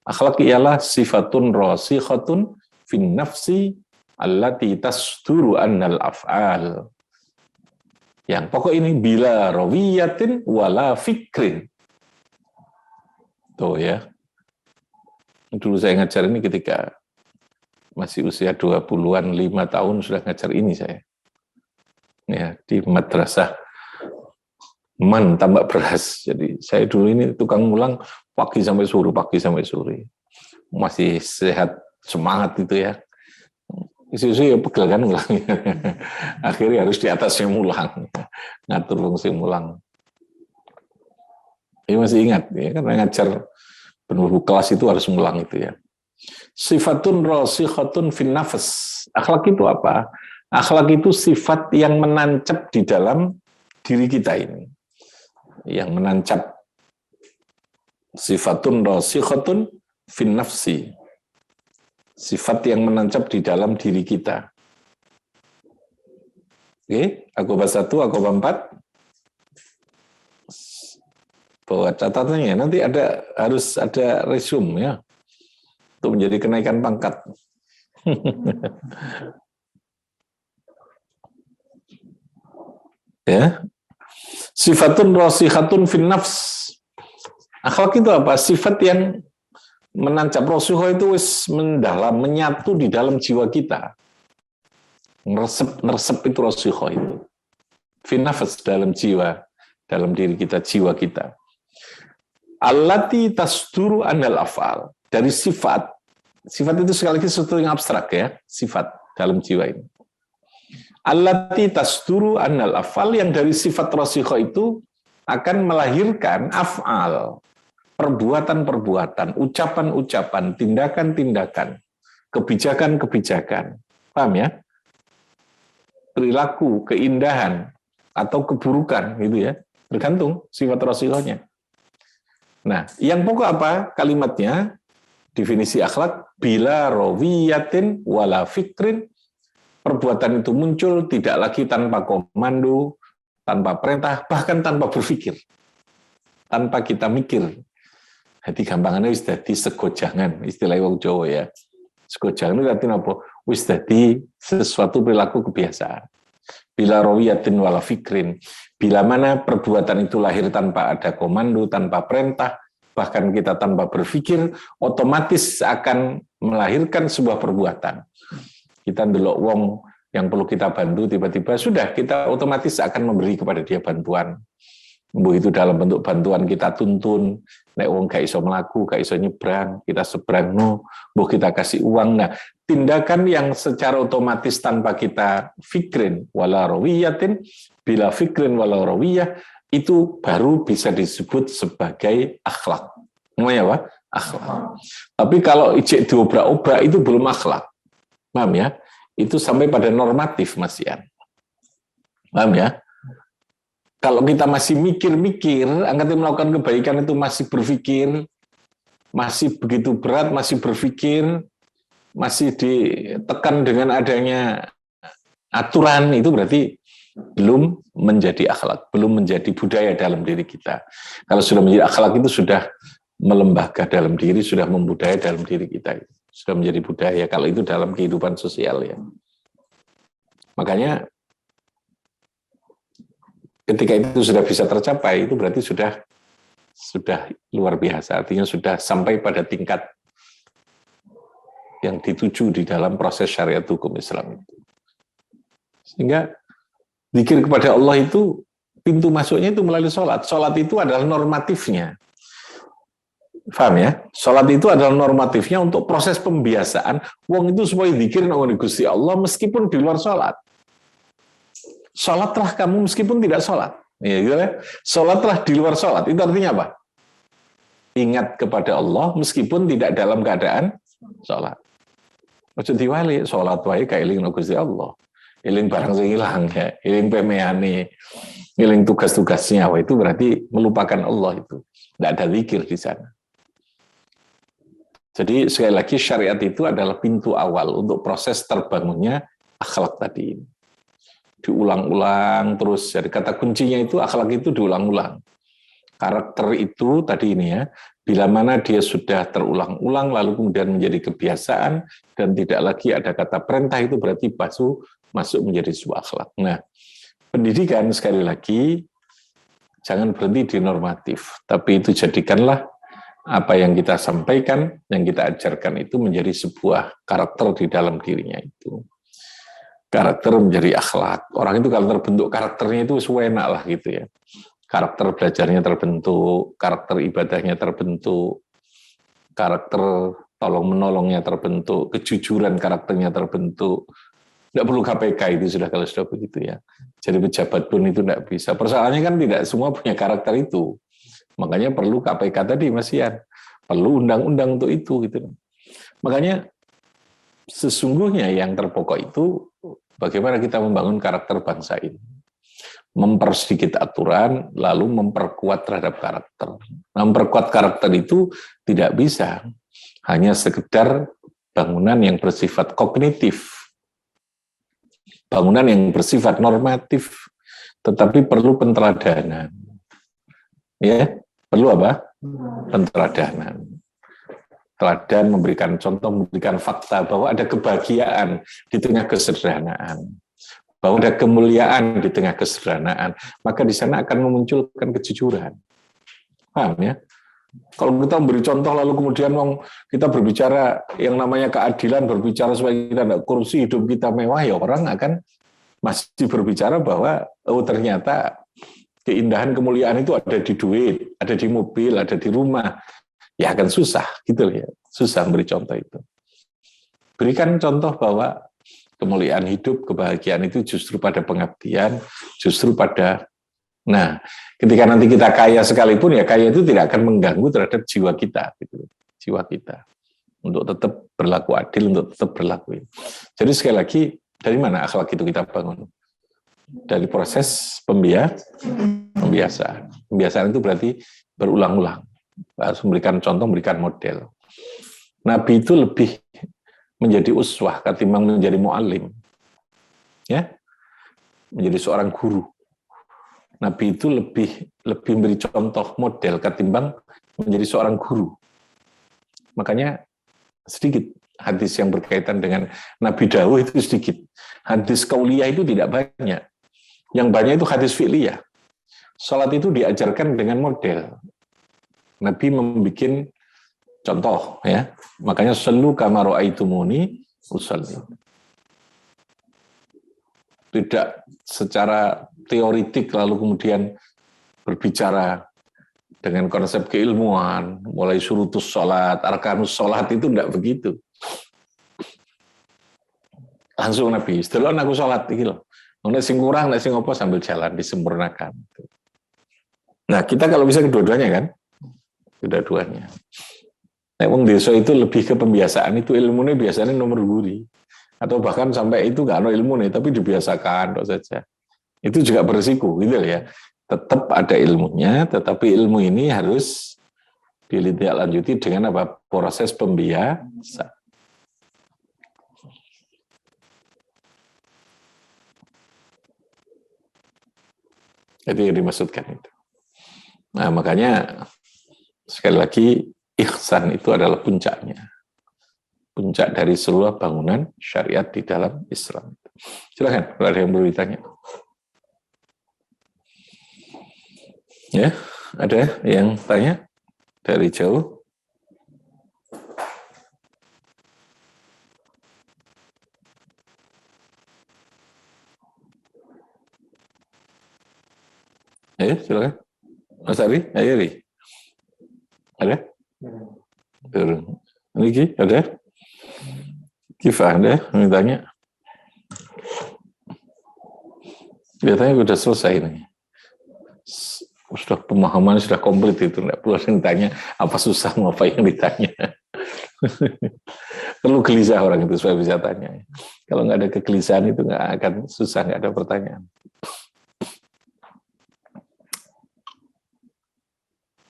akhlak ialah sifatun rasikhatun fin nafsi allati tasduru annal af'al. Yang pokok ini bila rawiyatin wala fikrin. Tuh ya. Dulu saya ngajar ini ketika masih usia 20-an, 5 tahun sudah ngajar ini saya. Ya, di madrasah Man Tambak Beras. Jadi saya dulu ini tukang ngulang pagi sampai sore. Masih sehat, semangat itu ya. Isu-isu ya pegel kan ngulangnya. Akhirnya harus di atasnya mulang. Ngatur fungsi mulang. Saya masih ingat, ya, karena ngajar penuh kelas itu harus mulang itu ya. Sifatun rasikhatun fin nafas. Akhlak itu apa? Akhlak itu sifat yang menancap di dalam diri kita ini. Yang menancap. Sifatun rasikhatun fin nafsi. Sifat yang menancap di dalam diri kita. Oke, Aqobah 1, Aqobah 4. Bawa catatannya, nanti harus ada resume ya. Untuk menjadi kenaikan pangkat. Ya. Sifatun rasikhatun fin nafs. Akhlak itu apa? Sifat yang menancap. Rasikha itu wis mendalam, menyatu di dalam jiwa kita. Nersep itu rasikha itu. Fin nafs, dalam jiwa, dalam diri kita, jiwa kita. Allati tasduru anal af'al. Dari sifat itu sekali lagi sesuatu yang abstrak ya, sifat dalam jiwa ini. Allati tasduru anal af'al, yang dari sifat rasikha itu akan melahirkan af'al, perbuatan-perbuatan, ucapan-ucapan, tindakan-tindakan, kebijakan-kebijakan. Paham ya? Perilaku, keindahan, atau keburukan gitu ya. Tergantung sifat rasikhanya. Nah, yang pokok apa kalimatnya? Definisi akhlak, bila rawiyatin wala fikrin, perbuatan itu muncul tidak lagi tanpa komando, tanpa perintah, bahkan tanpa berpikir. Tanpa kita mikir. Jadi gampangannya wis dadi segojangan, istilah wong Jawa ya. Segojangan itu artinya apa? Wis dadi sesuatu perilaku kebiasaan. Bila rawiyatin wala fikrin, bila mana perbuatan itu lahir tanpa ada komando, tanpa perintah, bahkan kita tanpa berpikir, otomatis akan melahirkan sebuah perbuatan. Kita ndelok wong yang perlu kita bantu, tiba-tiba sudah kita otomatis akan memberi kepada dia bantuan. Mbuh itu dalam bentuk bantuan kita tuntun, nek wong gak iso mlaku, gak iso nyebrang, kita sebrangno, mbuh kita kasih uang. Nah, tindakan yang secara otomatis tanpa kita fikrin wala rawiyatin, bila fikrin wala rawiyah, itu baru bisa disebut sebagai akhlak. Namanya apa? Akhlak. Tapi kalau ijek diobrak-obrak itu belum akhlak. Paham ya? Itu sampai pada normatif, Mas Ian. Paham ya? Kalau kita masih mikir-mikir, angkat melakukan kebaikan itu masih berpikir, masih begitu berat, masih berpikir, masih ditekan dengan adanya aturan, itu berarti belum menjadi akhlak, belum menjadi budaya dalam diri kita. Kalau sudah menjadi akhlak itu sudah melembaga dalam diri, sudah membudaya dalam diri kita. Sudah menjadi budaya, kalau itu dalam kehidupan sosial ya. Makanya ketika itu sudah bisa tercapai, itu berarti sudah luar biasa. Artinya sudah sampai pada tingkat yang dituju di dalam proses syariat hukum Islam itu. Sehingga zikir kepada Allah itu, pintu masuknya itu melalui sholat. Sholat itu adalah normatifnya. Paham ya? Sholat itu adalah normatifnya untuk proses pembiasaan. Wong itu supaya zikir nang Gusti Allah meskipun di luar sholat. Sholatlah kamu meskipun tidak sholat. Ya, gitu ya. Sholatlah di luar sholat. Itu artinya apa? Ingat kepada Allah meskipun tidak dalam keadaan sholat. Ojo diwali, sholat wae kaeling no Gusti Allah. Eling barang sing ilang ya, eling pemeane, eling tugas-tugasnya. Wah, itu berarti melupakan Allah itu. Tidak ada zikir di sana. Jadi sekali lagi syariat itu adalah pintu awal untuk proses terbangunnya akhlak tadi. Diulang-ulang terus. Jadi kata kuncinya itu akhlak itu diulang-ulang. Karakter itu tadi ini ya, bila mana dia sudah terulang-ulang lalu kemudian menjadi kebiasaan dan tidak lagi ada kata perintah, itu berarti masuk menjadi sebuah akhlak. Nah, pendidikan sekali lagi jangan berhenti di normatif, tapi itu jadikanlah apa yang kita sampaikan, yang kita ajarkan itu menjadi sebuah karakter di dalam dirinya itu. Karakter menjadi akhlak. Orang itu kalau terbentuk karakternya itu enak lah gitu ya. Karakter belajarnya terbentuk, karakter ibadahnya terbentuk, karakter tolong-menolongnya terbentuk, kejujuran karakternya terbentuk. Tidak perlu KPK itu kalau sudah begitu ya. Jadi pejabat pun itu tidak bisa. Persoalannya kan tidak semua punya karakter itu. Makanya perlu KPK tadi, Mas Ian. Perlu undang-undang untuk itu gitu. Makanya sesungguhnya yang terpokok itu bagaimana kita membangun karakter bangsa ini. Mempersedikit aturan, lalu memperkuat terhadap karakter. Memperkuat karakter itu tidak bisa hanya sekedar bangunan yang bersifat kognitif, bangunan yang bersifat normatif, tetapi perlu penteladanan. Ya, perlu apa? Penteladanan. Teladan, memberikan contoh, memberikan fakta bahwa ada kebahagiaan di tengah kesederhanaan, bahwa ada kemuliaan di tengah kesederhanaan, maka di sana akan memunculkan kejujuran. Paham ya? Kalau kita memberi contoh lalu kemudian kita berbicara yang namanya keadilan, berbicara supaya kita tidak korupsi, hidup kita mewah, ya orang akan masih berbicara bahwa ternyata keindahan kemuliaan itu ada di duit, ada di mobil, ada di rumah. Ya akan susah gitu ya, susah memberi contoh itu. Berikan contoh bahwa kemuliaan hidup, kebahagiaan itu justru pada pengabdian, justru pada, nah ketika nanti kita kaya sekalipun ya kaya itu tidak akan mengganggu terhadap jiwa kita, gitu. Jiwa kita untuk tetap berlaku adil, untuk tetap berlaku. Jadi sekali lagi dari mana akhlak itu kita bangun? Dari proses pembiasaan. Pembiasaan itu berarti berulang-ulang. Harus memberikan contoh, memberikan model. Nabi itu lebih menjadi uswah ketimbang menjadi mu'alim. Ya, menjadi seorang guru. Nabi itu lebih memberi contoh model ketimbang menjadi seorang guru. Makanya sedikit hadis yang berkaitan dengan Nabi Dawuh itu sedikit. Hadis qauliyah itu tidak banyak. Yang banyak itu hadis fi'liyah. Salat itu diajarkan dengan model. Nabi membuat contoh ya. Makanya sallu kama ra'aitumuni usalli. Tidak secara teoritik lalu kemudian berbicara dengan konsep keilmuan, mulai syurutus sholat, arkanus sholat, itu enggak begitu. Langsung Nabi, setelah aku sholat, gitu. Nek sing kurang, nek sing apa sambil jalan disempurnakan. Nah, kita kalau bisa kedua-duanya kan? Kedua-duanya. Nek wong desa itu lebih ke pembiasaan, itu ilmunya biasanya nomor guri. Atau bahkan sampai itu nggak ada ilmu nih, tapi dibiasakan saja. Itu juga berisiko, gitu ya. Tetap ada ilmunya, tetapi ilmu ini harus ditindaklanjuti dengan apa? Proses pembiasaan. Itu yang dimaksudkan itu. Nah, makanya sekali lagi ihsan itu adalah puncaknya. Puncak dari seluruh bangunan syariat di dalam Islam. Silakan, kalau ada yang perlu ditanya. Ya, ada yang tanya dari jauh? Ayo, silakan. Mas Ari, ayo Ri. Ada? Turun. Niki, ada? Kifah ada? Mintanya? Kelihatannya sudah selesai ini. Sudah pemahaman sudah komplit itu, tidak perlu ditanya apa susah mau apa yang ditanya. Perlu gelisah orang itu supaya bisa tanya. Kalau nggak ada kegelisahan itu nggak akan susah, nggak ada pertanyaan.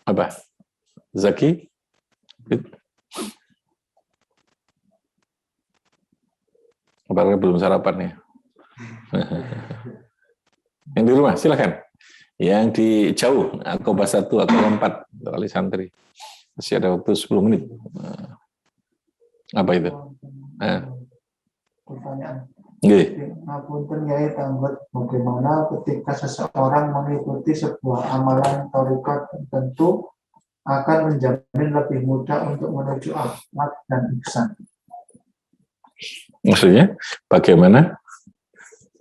Apa? Zaki? Apakah belum sarapan ya? Yang di rumah, silakan. Yang di jauh, aku bahas 1, aku 4 kali santri. Masih ada waktu 10 menit. Apa itu? Pertanyaan. Ngapunten Yai tanggut bagaimana ketika seseorang mengikuti sebuah amalan tarekat tertentu akan menjamin lebih mudah untuk menuju akhlak dan ihsan. Maksudnya bagaimana?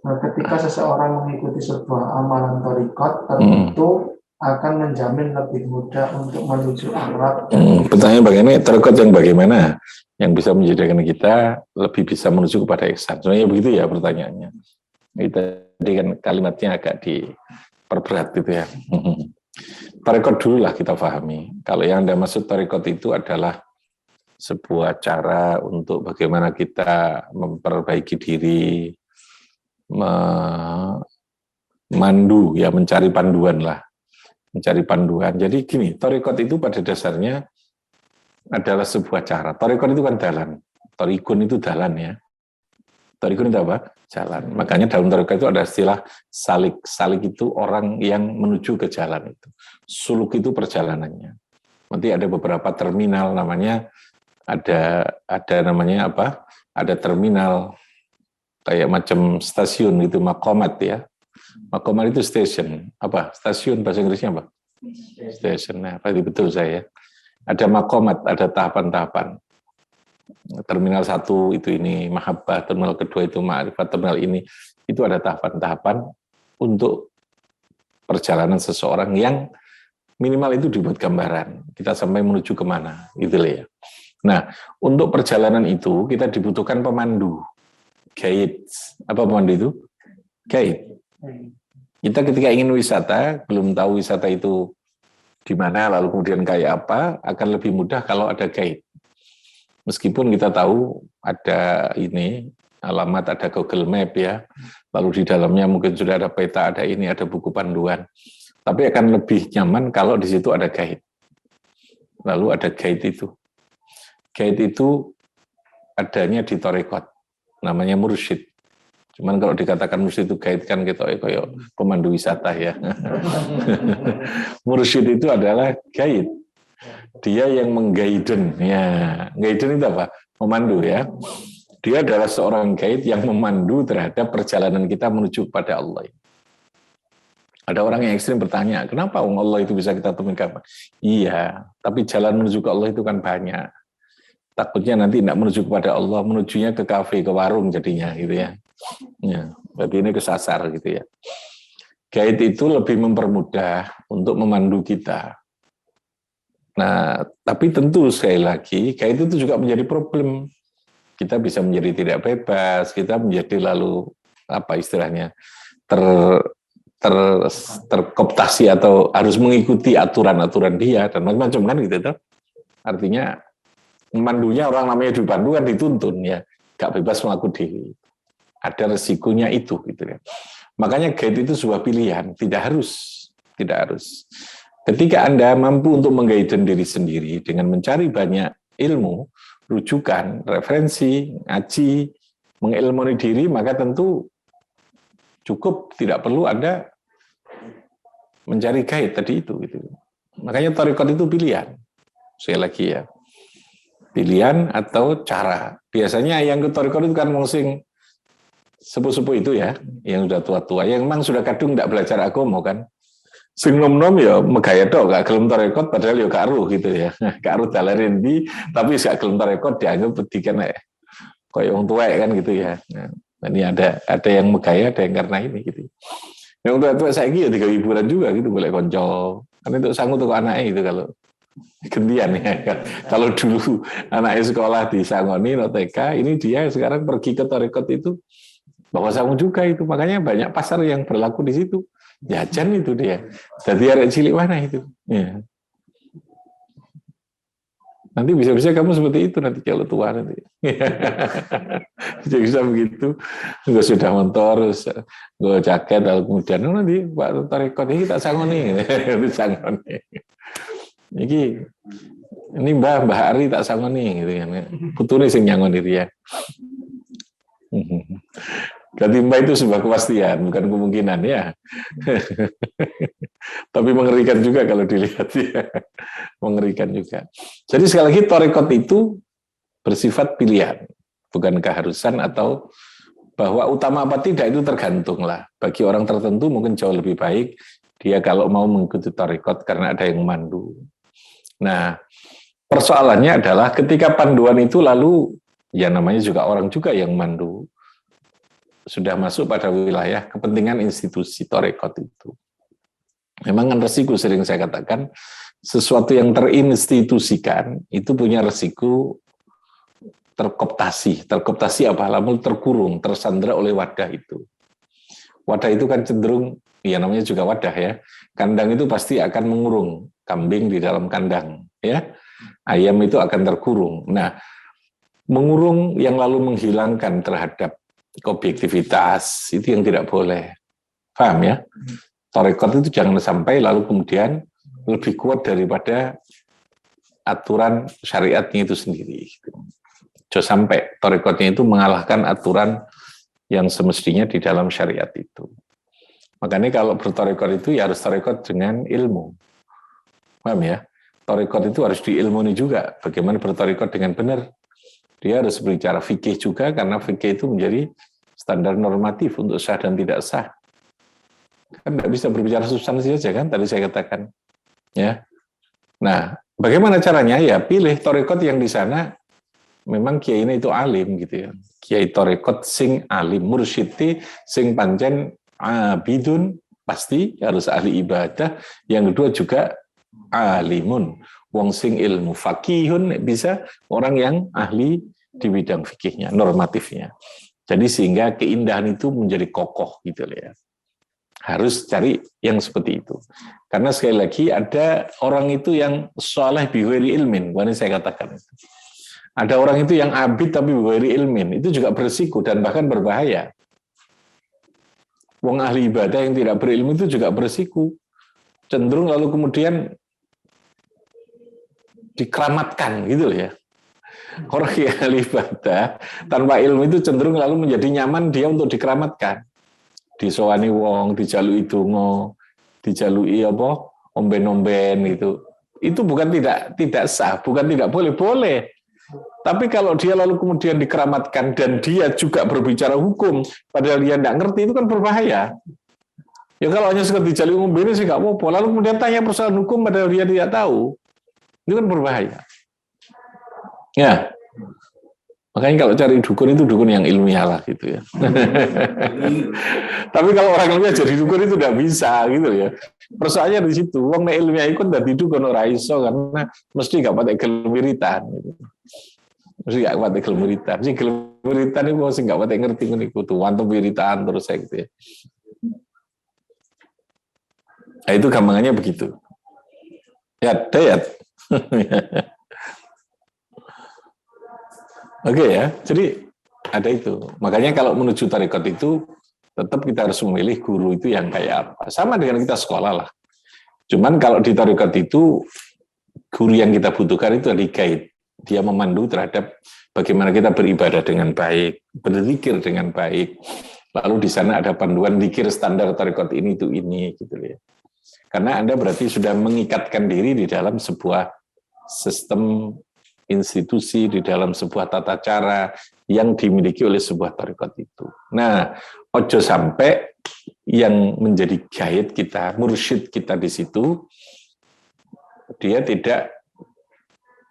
Ketika seseorang mengikuti sebuah amalan tarekat tertentu akan menjamin lebih mudah untuk menuju akhlak. Pertanyaan bagaimana tarekat yang bagaimana yang bisa menjadikan kita lebih bisa menuju kepada ihsan. Sebenarnya begitu ya pertanyaannya. Itu tadi kan kalimatnya agak diperberat gitu ya. Tarekat dulu lah kita pahami. Kalau yang Anda maksud tarekat itu adalah sebuah cara untuk bagaimana kita memperbaiki diri, memandu, ya mencari panduan lah. Mencari panduan. Jadi gini, tarekat itu pada dasarnya adalah sebuah cara. Tarekat itu kan jalan. Tarikun itu jalan ya. Tarikun itu apa? Jalan. Makanya dalam tarekat itu ada istilah salik. Salik itu orang yang menuju ke jalan itu. Suluk itu perjalanannya. Nanti ada beberapa terminal namanya, ada namanya apa? Ada terminal kayak macam stasiun gitu, makomat ya. Makomat itu station. Apa? Stasiun bahasa Inggrisnya apa? Station. Nah, berarti betul saya. Ada makomat, ada tahapan-tahapan. Terminal 1 itu ini mahabbah, terminal kedua itu ma'rifat, terminal ini itu ada tahapan-tahapan untuk perjalanan seseorang yang minimal itu dibuat gambaran. Kita sampai menuju kemana, gitu ya. Nah, untuk perjalanan itu kita dibutuhkan pemandu, guide. Apa pemandu itu? Guide. Kita ketika ingin wisata, belum tahu wisata itu di mana, lalu kemudian kayak apa, akan lebih mudah kalau ada guide. Meskipun kita tahu ada ini, alamat, ada Google Map ya, lalu di dalamnya mungkin sudah ada peta, ada ini, ada buku panduan. Tapi akan lebih nyaman kalau di situ ada guide. Lalu ada guide itu. Guide itu adanya di tarekat, namanya mursyid. Cuman kalau dikatakan mursyid itu guide kan kita kayak pemandu wisata ya. Mursyid itu adalah guide. Dia yang menggaiden. Ya, gaiden itu apa? Memandu ya. Dia adalah seorang guide yang memandu terhadap perjalanan kita menuju kepada Allah. Ada orang yang ekstrim bertanya, kenapa Allah itu bisa kita temukan? Iya, tapi jalan menuju ke Allah itu kan banyak. Takutnya nanti tidak menuju kepada Allah, menujunya ke kafe, ke warung jadinya gitu ya. Ya, berarti ini kesasar gitu ya. Guide itu lebih mempermudah untuk memandu kita. Nah, tapi tentu sekali lagi, guide itu juga menjadi problem. Kita bisa menjadi tidak bebas, kita menjadi lalu apa istilahnya terkooptasi atau harus mengikuti aturan-aturan dia dan macam-macam kan gitu tuh. Artinya memandunya orang namanya dipandu kan dituntun ya, gak bebas melakukan diri. Ada resikonya itu gitu ya. Makanya guide itu sebuah pilihan, tidak harus. Ketika Anda mampu untuk mengguide diri sendiri dengan mencari banyak ilmu, rujukan, referensi, ngaji, mengilmuni diri, maka tentu cukup, tidak perlu Anda mencari guide tadi itu. Gitu. Makanya thariqat itu pilihan. Sekali lagi ya, pilihan atau cara. Biasanya yang ke thariqat itu kan mungsing sepuh-sepuh itu ya, yang sudah tua-tua, yang memang sudah kadung tidak belajar agama kan. Sing nom-nom ya megaya tok, gak gelem thariqat padahal ya gak aruh gitu ya. Gak aruh dalarin di, tapi gak gelem thariqat dianggap pendidikan kayak wong tua kan gitu ya. Nah, ini ada yang megaya, ada yang karena ini gitu. Yang tua-tua saiki ya tiga hiburan juga gitu, boleh konco. Kan itu sanggup tuh anaknya itu kalau gantian ya. Kalau dulu anaknya sekolah di Sangoni, TK, ini dia sekarang pergi ke thariqat itu bawa sangu juga itu. Makanya banyak pasar yang berlaku di situ. Jajan itu dia. Jadi arek cilik mana itu? Ya. Nanti bisa-bisa kamu seperti itu nanti kalau tua nanti. Bisa begitu. Gue sudah motor, gue jaket, lalu kemudian nanti Pak thariqat ini tak sangoni, disangoni. Ini Mbah Ari tak sangoni gitu kan. Putune sing nyangoni dia. Ganti Mbah itu sebuah kepastian, bukan kemungkinan ya. Tapi mengerikan juga kalau dilihat ya. Mengerikan juga. Jadi sekali lagi thariqat itu bersifat pilihan, bukan keharusan atau bahwa utama apa tidak itu tergantung lah. Bagi orang tertentu mungkin jauh lebih baik dia kalau mau mengikuti thariqat karena ada yang memandu. Nah, persoalannya adalah ketika panduan itu lalu ya namanya juga orang juga yang memandu. Sudah masuk pada wilayah kepentingan institusi thariqat itu. Memang kan resiko sering saya katakan, sesuatu yang terinstitusikan itu punya resiko terkooptasi. Terkooptasi apa? Lalu terkurung, tersandra oleh wadah itu. Wadah itu kan cenderung, ya namanya juga wadah ya, kandang itu pasti akan mengurung kambing di dalam kandang. Ya, ayam itu akan terkurung. Nah, mengurung yang lalu menghilangkan terhadap objektivitas itu yang tidak boleh. Paham ya? Thariqat itu jangan sampai lalu kemudian lebih kuat daripada aturan syariatnya itu sendiri. Jangan sampai thariqatnya itu mengalahkan aturan yang semestinya di dalam syariat itu. Makanya kalau berthariqat itu ya harus thariqat dengan ilmu. Paham ya? Thariqat itu harus diilmuni juga. Bagaimana berthariqat dengan benar. Dia harus berbicara fikih juga, karena fikih itu menjadi standar normatif untuk sah dan tidak sah. Kan tidak bisa berbicara substansi saja kan, tadi saya katakan. Ya. Nah, bagaimana caranya? Ya pilih thariqat yang di sana memang kiai ini itu alim gitu ya. Kiai thariqat sing alim, mursyidi sing pancen abidun, pasti harus ahli ibadah. Yang kedua juga alimun, wong sing ilmu, fakihun bisa orang yang ahli di bidang fikihnya, normatifnya. Jadi sehingga keindahan itu menjadi kokoh gitu ya. Harus cari yang seperti itu. Karena sekali lagi ada orang itu yang soleh bighairi ilmin, ini saya katakan. Ada orang itu yang abid tapi bighairi ilmin, itu juga berisiko dan bahkan berbahaya. Wong ahli ibadah yang tidak berilmu itu juga berisiko. Cenderung lalu kemudian dikeramatkan gitu ya. Orang yang ahli ibadah tanpa ilmu itu cenderung lalu menjadi nyaman dia untuk dikeramatkan. Disowani wong, dijalui donga, dijalui apa? Omben-omben gitu. Itu bukan tidak sah, bukan tidak boleh. Tapi kalau dia lalu kemudian dikeramatkan dan dia juga berbicara hukum padahal dia tidak ngerti, itu kan berbahaya. Ya kalau hanya sekedar dijalui omben sih nggak apa-apa. Lalu kemudian tanya persoalan hukum padahal dia tidak tahu. Itu kan berbahaya. Ya, Makanya kalau cari dukun itu dukun yang ilmiah lah gitu ya. Tapi kalau orang ilmiah jadi dukun itu tidak bisa gitu ya. Persoalannya di situ. Wong nek ilmiah ikut dadi dukun ora iso karena mesti gak patek gelem wiritan gitu. Mesti gak patek gelem wiritan. Sing gelem wiritan itu mesti gak patek ngerti ngono iku tuh wantem wiritan terus saya gitu ya. Nah, itu gampangannya begitu. Ya, dayat. Oke ya, jadi ada itu. Makanya kalau menuju tarekat itu, tetap kita harus memilih guru itu yang kayak apa. Sama dengan kita sekolah lah. Cuman kalau di tarekat itu, guru yang kita butuhkan itu adalah guide. Dia memandu terhadap bagaimana kita beribadah dengan baik, berzikir dengan baik. Lalu di sana ada panduan zikir standar tarekat ini itu ini gitu ya. Karena Anda berarti sudah mengikatkan diri di dalam sebuah sistem institusi, di dalam sebuah tata cara yang dimiliki oleh sebuah tarekat itu. Nah, ojo sampai yang menjadi guide kita, mursyid kita di situ, dia tidak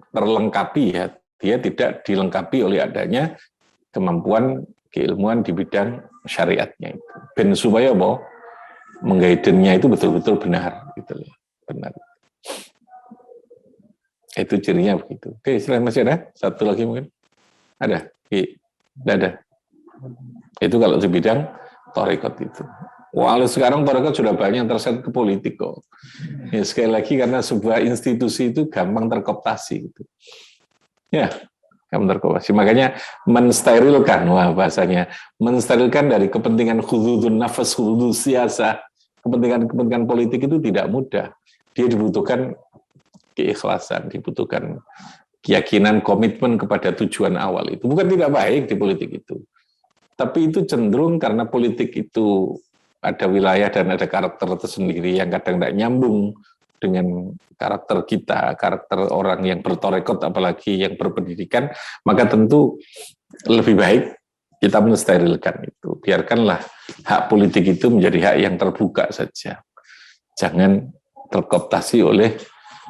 terlengkapi ya, dia tidak dilengkapi oleh adanya kemampuan keilmuan di bidang syariatnya itu. Ben supaya apa? Mengguidenya itu betul-betul benar gitu loh. Benar. Itu cirinya begitu. Oke, silahkan masih ada? Satu lagi mungkin? Ada? Tidak ada. Itu kalau di bidang tarekat itu. Walau sekarang tarekat sudah banyak yang terseret ke politik kok. Ya, sekali lagi karena sebuah institusi itu gampang terkooptasi gitu. Ya, gampang terkooptasi. Makanya mensterilkan, wah bahasanya, mensterilkan dari kepentingan khududun nafas, khududun siasa, kepentingan politik itu tidak mudah. Dia dibutuhkan keikhlasan, dibutuhkan keyakinan, komitmen kepada tujuan awal itu. Bukan tidak baik di politik itu. Tapi itu cenderung karena politik itu ada wilayah dan ada karakter tersendiri yang kadang tidak nyambung dengan karakter kita, karakter orang yang bertorekot, apalagi yang berpendidikan, maka tentu lebih baik kita mensterilkan itu. Biarkanlah hak politik itu menjadi hak yang terbuka saja. Jangan terkooptasi oleh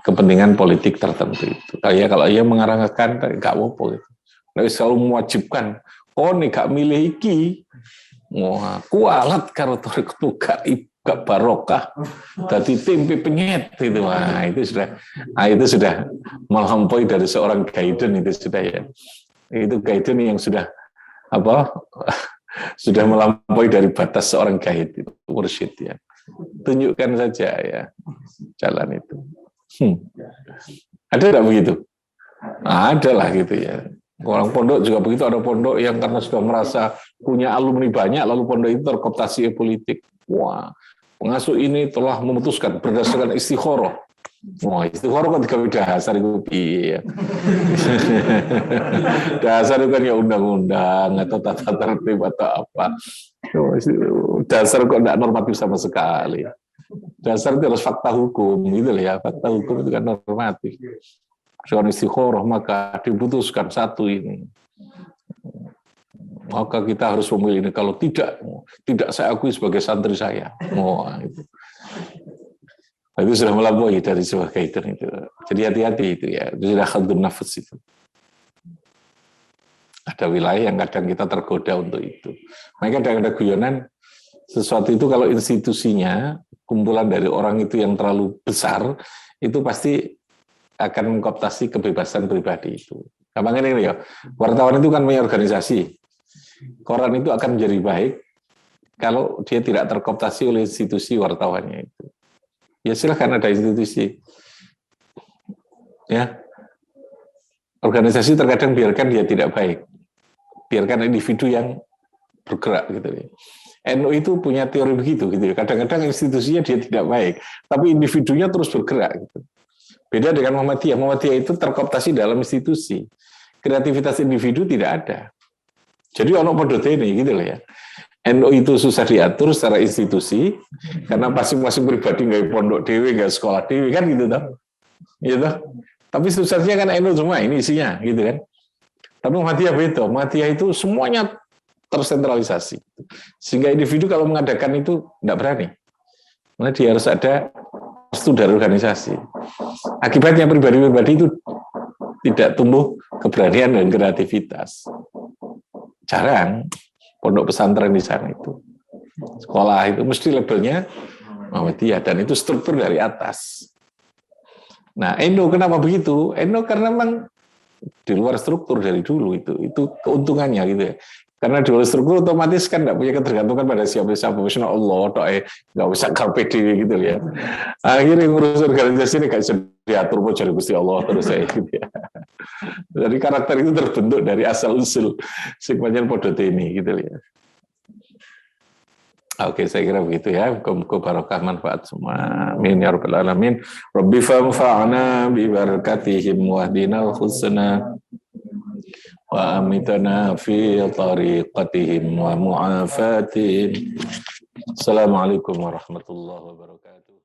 kepentingan politik tertentu itu. Kayak kalau ia mengarahkan, nggak apa-apa. Gitu. Nah, selalu mewajibkan, nih gak milih iki, wah, kualat karo tarekat gak barokah, dadi tempe penyet itu. Nah, itu sudah melampaui dari seorang guidance itu sudah ya. Itu guidance yang sudah sudah melampaui dari batas seorang guide itu, mursyid ya. Tunjukkan saja ya jalan itu. Ada tidak begitu? Nah, ada lah gitu ya. Orang pondok juga begitu, ada pondok yang karena sudah merasa punya alumni banyak, lalu pondok itu terkooptasi politik. Wah, pengasuh ini telah memutuskan berdasarkan istikharah. Wah, istikharah kan tiga dasar itu iya. Dasar itu kan ya undang-undang atau tata tertib atau apa. Dasar kok tidak normatif sama sekali. Dasar itu harus fakta hukum gitu loh ya. Fakta hukum itu kan normatif. Soal istikharah maka diputuskan satu ini. Maka kita harus memilih ini. Kalau tidak saya akui sebagai santri saya. Itu sudah melampaui dari sebuah kaitan itu. Jadi hati-hati itu ya. Itu sudah khadun nafas itu. Ada wilayah yang kadang kita tergoda untuk itu. Mereka ada guyonan sesuatu itu kalau institusinya kumpulan dari orang itu yang terlalu besar itu pasti akan mengkooptasi kebebasan pribadi itu. Gampangnya ini ya, wartawan itu kan punya organisasi. Koran itu akan menjadi baik kalau dia tidak terkooptasi oleh institusi wartawannya itu. Ya silahkan ada institusi. Ya, organisasi terkadang biarkan dia tidak baik, biarkan individu yang bergerak gitu ya. NU itu punya teori begitu gitu ya. Kadang-kadang institusinya dia tidak baik, tapi individunya terus bergerak gitu. Beda dengan Muhammadiyah. Muhammadiyah itu terkooptasi dalam institusi. Kreativitas individu tidak ada. Jadi ono podo ini gitu loh ya. NU itu susah diatur secara institusi karena masing-masing pribadi nggak pondok dewe, nggak sekolah dewe kan gitu toh. Gitu. Tapi susahnya kan NU semua ini isinya gitu kan. Tapi Muhammadiyah beda. Muhammadiyah itu semuanya tersentralisasi. Sehingga individu kalau mengadakan itu tidak berani. Karena dia harus ada restu dari organisasi. Akibatnya pribadi-pribadi itu tidak tumbuh keberanian dan kreativitas. Jarang. Pondok pesantren di sana itu. Sekolah itu mesti labelnya Muhammadiyah, dan itu struktur dari atas. Nah, Endo kenapa begitu? Endo karena memang di luar struktur dari dulu itu keuntungannya gitu ya. Karena di luar struktur otomatis kan nggak punya ketergantungan pada siapa-siapa, misalnya Allah, nggak usah KPD gitu ya. Akhirnya ngurus organisasi ini nggak bisa diatur, mau cari Gusti Allah terus saya gitu ya. Jadi karakter itu terbentuk dari asal usul sikmatnya podot ini gitu ya. Oke, saya kira begitu ya. Muka-muka barokah manfaat semua. Amin ya rabbal alamin. Rabbi fanfa'na bi barakatihim wahdinal husna wa amitana fi tariqatihim wa mu'afatihim. Assalamualaikum warahmatullahi wabarakatuh.